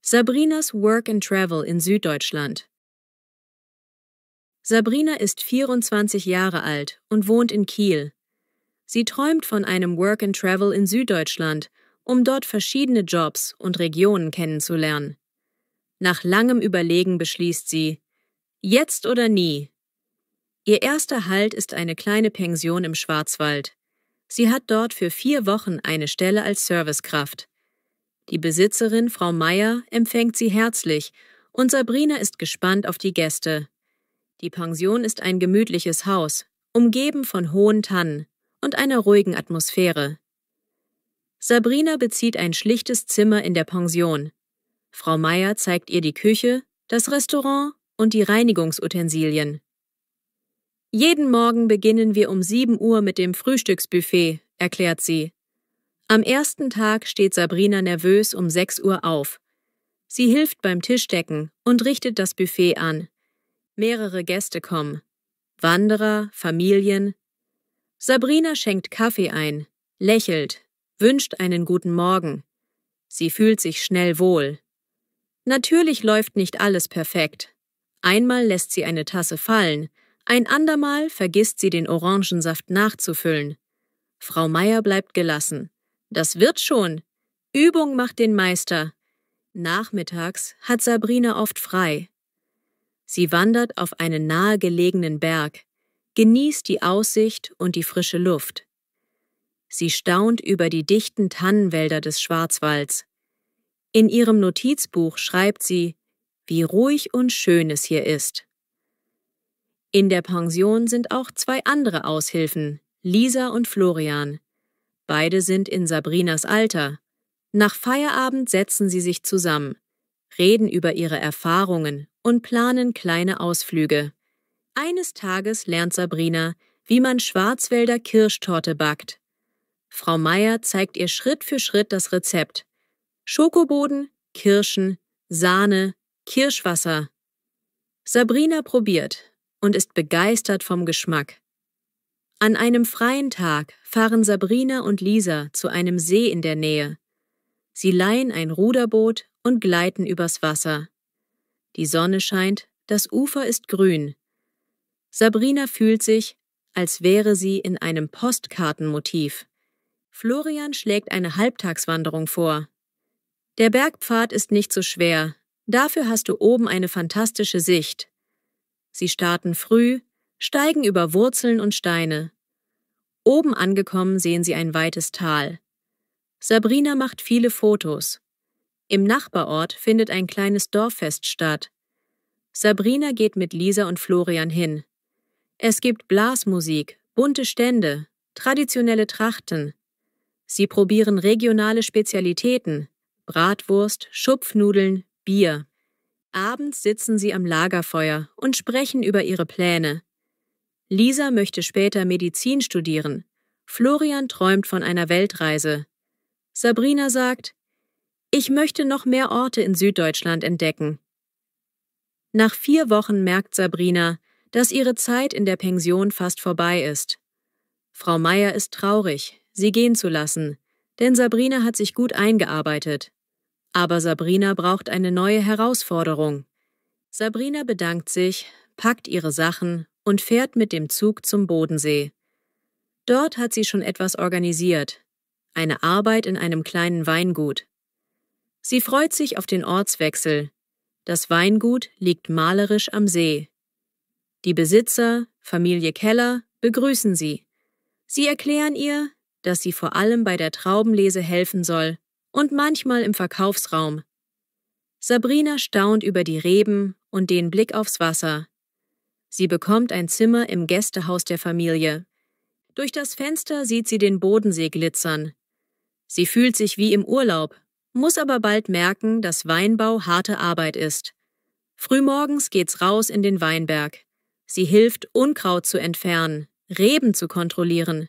Sabrinas Work and Travel in Süddeutschland. Sabrina ist 24 Jahre alt und wohnt in Kiel. Sie träumt von einem Work and Travel in Süddeutschland, um dort verschiedene Jobs und Regionen kennenzulernen. Nach langem Überlegen beschließt sie: Jetzt oder nie. Ihr erster Halt ist eine kleine Pension im Schwarzwald. Sie hat dort für 4 Wochen eine Stelle als Servicekraft. Die Besitzerin, Frau Meier, empfängt sie herzlich und Sabrina ist gespannt auf die Gäste. Die Pension ist ein gemütliches Haus, umgeben von hohen Tannen und einer ruhigen Atmosphäre. Sabrina bezieht ein schlichtes Zimmer in der Pension. Frau Meier zeigt ihr die Küche, das Restaurant und die Reinigungsutensilien. Jeden Morgen beginnen wir um 7 Uhr mit dem Frühstücksbuffet, erklärt sie. Am ersten Tag steht Sabrina nervös um 6 Uhr auf. Sie hilft beim Tischdecken und richtet das Buffet an. Mehrere Gäste kommen. Wanderer, Familien. Sabrina schenkt Kaffee ein, lächelt, wünscht einen guten Morgen. Sie fühlt sich schnell wohl. Natürlich läuft nicht alles perfekt. Einmal lässt sie eine Tasse fallen, ein andermal vergisst sie den Orangensaft nachzufüllen. Frau Meier bleibt gelassen. Das wird schon. Übung macht den Meister. Nachmittags hat Sabrina oft frei. Sie wandert auf einen nahegelegenen Berg, genießt die Aussicht und die frische Luft. Sie staunt über die dichten Tannenwälder des Schwarzwalds. In ihrem Notizbuch schreibt sie, wie ruhig und schön es hier ist. In der Pension sind auch 2 andere Aushilfen, Lisa und Florian. Beide sind in Sabrinas Alter. Nach Feierabend setzen sie sich zusammen, reden über ihre Erfahrungen und planen kleine Ausflüge. Eines Tages lernt Sabrina, wie man Schwarzwälder Kirschtorte backt. Frau Meier zeigt ihr Schritt für Schritt das Rezept. Schokoboden, Kirschen, Sahne, Kirschwasser. Sabrina probiert und ist begeistert vom Geschmack. An einem freien Tag fahren Sabrina und Lisa zu einem See in der Nähe. Sie leihen ein Ruderboot und gleiten übers Wasser. Die Sonne scheint, das Ufer ist grün. Sabrina fühlt sich, als wäre sie in einem Postkartenmotiv. Florian schlägt eine Halbtagswanderung vor. Der Bergpfad ist nicht so schwer, dafür hast du oben eine fantastische Sicht. Sie starten früh, steigen über Wurzeln und Steine. Oben angekommen sehen sie ein weites Tal. Sabrina macht viele Fotos. Im Nachbarort findet ein kleines Dorffest statt. Sabrina geht mit Lisa und Florian hin. Es gibt Blasmusik, bunte Stände, traditionelle Trachten. Sie probieren regionale Spezialitäten, Bratwurst, Schupfnudeln, Bier. Abends sitzen sie am Lagerfeuer und sprechen über ihre Pläne. Lisa möchte später Medizin studieren. Florian träumt von einer Weltreise. Sabrina sagt, ich möchte noch mehr Orte in Süddeutschland entdecken. Nach 4 Wochen merkt Sabrina, dass ihre Zeit in der Pension fast vorbei ist. Frau Meier ist traurig, sie gehen zu lassen, denn Sabrina hat sich gut eingearbeitet. Aber Sabrina braucht eine neue Herausforderung. Sabrina bedankt sich, packt ihre Sachen und fährt mit dem Zug zum Bodensee. Dort hat sie schon etwas organisiert, eine Arbeit in einem kleinen Weingut. Sie freut sich auf den Ortswechsel. Das Weingut liegt malerisch am See. Die Besitzer, Familie Keller, begrüßen sie. Sie erklären ihr, dass sie vor allem bei der Traubenlese helfen soll und manchmal im Verkaufsraum. Sabrina staunt über die Reben und den Blick aufs Wasser. Sie bekommt ein Zimmer im Gästehaus der Familie. Durch das Fenster sieht sie den Bodensee glitzern. Sie fühlt sich wie im Urlaub, muss aber bald merken, dass Weinbau harte Arbeit ist. Frühmorgens geht's raus in den Weinberg. Sie hilft, Unkraut zu entfernen, Reben zu kontrollieren.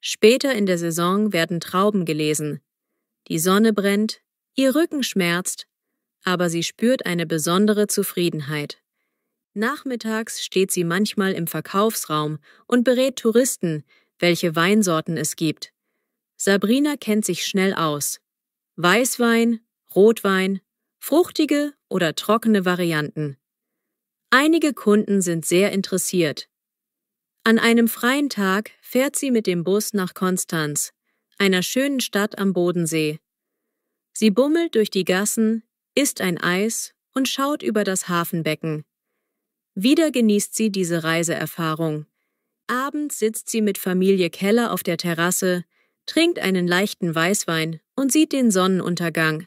Später in der Saison werden Trauben gelesen. Die Sonne brennt, ihr Rücken schmerzt, aber sie spürt eine besondere Zufriedenheit. Nachmittags steht sie manchmal im Verkaufsraum und berät Touristen, welche Weinsorten es gibt. Sabrina kennt sich schnell aus. Weißwein, Rotwein, fruchtige oder trockene Varianten. Einige Kunden sind sehr interessiert. An einem freien Tag fährt sie mit dem Bus nach Konstanz, einer schönen Stadt am Bodensee. Sie bummelt durch die Gassen, isst ein Eis und schaut über das Hafenbecken. Wieder genießt sie diese Reiseerfahrung. Abends sitzt sie mit Familie Keller auf der Terrasse, trinkt einen leichten Weißwein und sieht den Sonnenuntergang.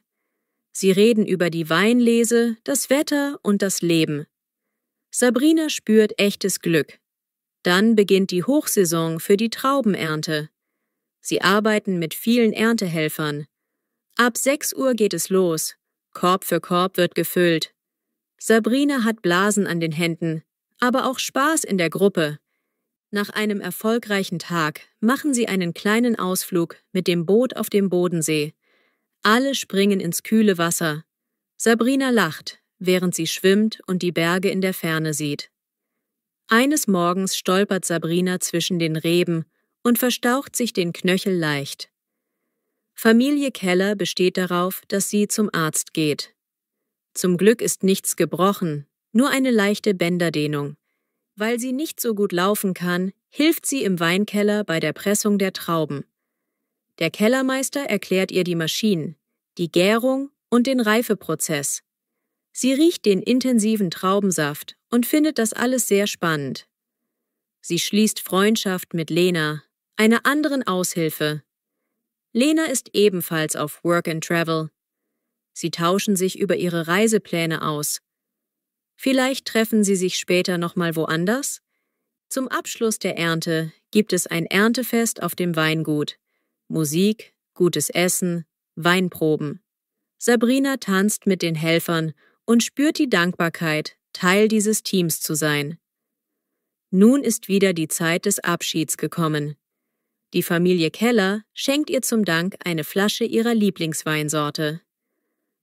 Sie reden über die Weinlese, das Wetter und das Leben. Sabrina spürt echtes Glück. Dann beginnt die Hochsaison für die Traubenernte. Sie arbeiten mit vielen Erntehelfern. Ab 6 Uhr geht es los. Korb für Korb wird gefüllt. Sabrina hat Blasen an den Händen, aber auch Spaß in der Gruppe. Nach einem erfolgreichen Tag machen sie einen kleinen Ausflug mit dem Boot auf dem Bodensee. Alle springen ins kühle Wasser. Sabrina lacht, während sie schwimmt und die Berge in der Ferne sieht. Eines Morgens stolpert Sabrina zwischen den Reben und verstaucht sich den Knöchel leicht. Familie Keller besteht darauf, dass sie zum Arzt geht. Zum Glück ist nichts gebrochen, nur eine leichte Bänderdehnung. Weil sie nicht so gut laufen kann, hilft sie im Weinkeller bei der Pressung der Trauben. Der Kellermeister erklärt ihr die Maschinen, die Gärung und den Reifeprozess. Sie riecht den intensiven Traubensaft und findet das alles sehr spannend. Sie schließt Freundschaft mit Lena, einer anderen Aushilfe. Lena ist ebenfalls auf Work and Travel. Sie tauschen sich über ihre Reisepläne aus. Vielleicht treffen sie sich später nochmal woanders? Zum Abschluss der Ernte gibt es ein Erntefest auf dem Weingut. Musik, gutes Essen, Weinproben. Sabrina tanzt mit den Helfern und spürt die Dankbarkeit, Teil dieses Teams zu sein. Nun ist wieder die Zeit des Abschieds gekommen. Die Familie Keller schenkt ihr zum Dank eine Flasche ihrer Lieblingsweinsorte.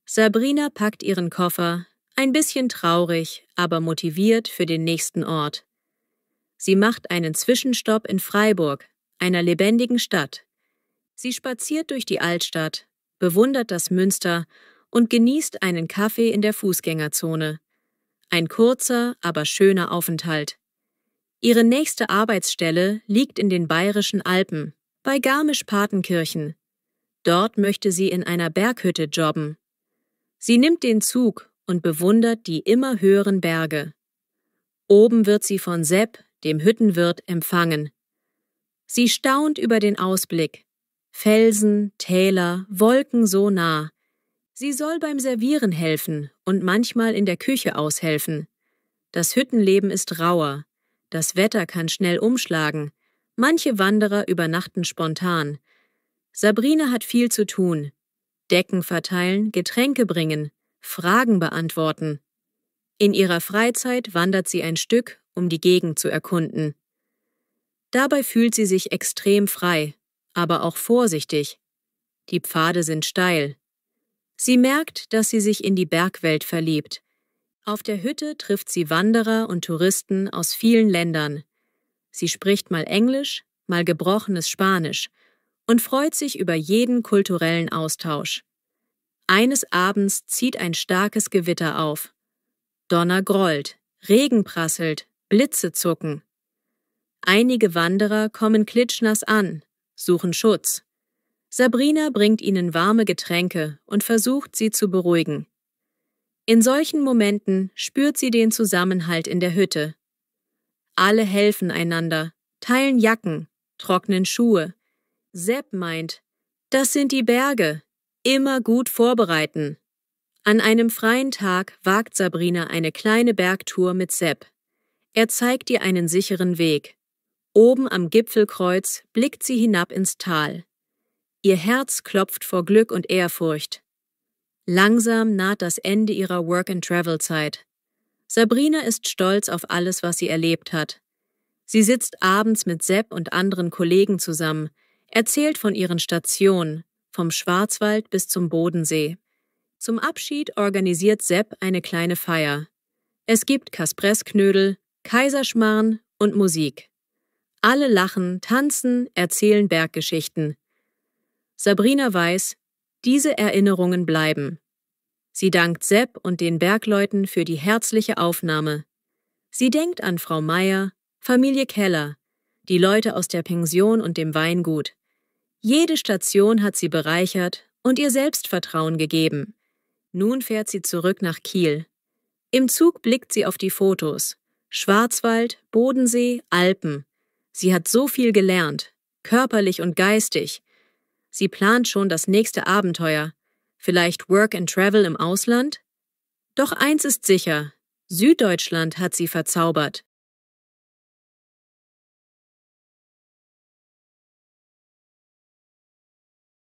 Sabrina packt ihren Koffer, ein bisschen traurig, aber motiviert für den nächsten Ort. Sie macht einen Zwischenstopp in Freiburg, einer lebendigen Stadt. Sie spaziert durch die Altstadt, bewundert das Münster und genießt einen Kaffee in der Fußgängerzone. Ein kurzer, aber schöner Aufenthalt. Ihre nächste Arbeitsstelle liegt in den Bayerischen Alpen, bei Garmisch-Partenkirchen. Dort möchte sie in einer Berghütte jobben. Sie nimmt den Zug und bewundert die immer höheren Berge. Oben wird sie von Sepp, dem Hüttenwirt, empfangen. Sie staunt über den Ausblick. Felsen, Täler, Wolken so nah. Sie soll beim Servieren helfen und manchmal in der Küche aushelfen. Das Hüttenleben ist rauer. Das Wetter kann schnell umschlagen. Manche Wanderer übernachten spontan. Sabrina hat viel zu tun. Decken verteilen, Getränke bringen, Fragen beantworten. In ihrer Freizeit wandert sie ein Stück, um die Gegend zu erkunden. Dabei fühlt sie sich extrem frei, aber auch vorsichtig. Die Pfade sind steil. Sie merkt, dass sie sich in die Bergwelt verliebt. Auf der Hütte trifft sie Wanderer und Touristen aus vielen Ländern. Sie spricht mal Englisch, mal gebrochenes Spanisch und freut sich über jeden kulturellen Austausch. Eines Abends zieht ein starkes Gewitter auf. Donner grollt, Regen prasselt, Blitze zucken. Einige Wanderer kommen klitschnass an, suchen Schutz. Sabrina bringt ihnen warme Getränke und versucht, sie zu beruhigen. In solchen Momenten spürt sie den Zusammenhalt in der Hütte. Alle helfen einander, teilen Jacken, trocknen Schuhe. Sepp meint, das sind die Berge, immer gut vorbereiten. An einem freien Tag wagt Sabrina eine kleine Bergtour mit Sepp. Er zeigt ihr einen sicheren Weg. Oben am Gipfelkreuz blickt sie hinab ins Tal. Ihr Herz klopft vor Glück und Ehrfurcht. Langsam naht das Ende ihrer Work-and-Travel-Zeit. Sabrina ist stolz auf alles, was sie erlebt hat. Sie sitzt abends mit Sepp und anderen Kollegen zusammen, erzählt von ihren Stationen, vom Schwarzwald bis zum Bodensee. Zum Abschied organisiert Sepp eine kleine Feier. Es gibt Kaspressknödel, Kaiserschmarrn und Musik. Alle lachen, tanzen, erzählen Berggeschichten. Sabrina weiß, diese Erinnerungen bleiben. Sie dankt Sepp und den Bergleuten für die herzliche Aufnahme. Sie denkt an Frau Meier, Familie Keller, die Leute aus der Pension und dem Weingut. Jede Station hat sie bereichert und ihr Selbstvertrauen gegeben. Nun fährt sie zurück nach Kiel. Im Zug blickt sie auf die Fotos. Schwarzwald, Bodensee, Alpen. Sie hat so viel gelernt, körperlich und geistig. Sie plant schon das nächste Abenteuer. Vielleicht Work and Travel im Ausland? Doch eins ist sicher: Süddeutschland hat sie verzaubert.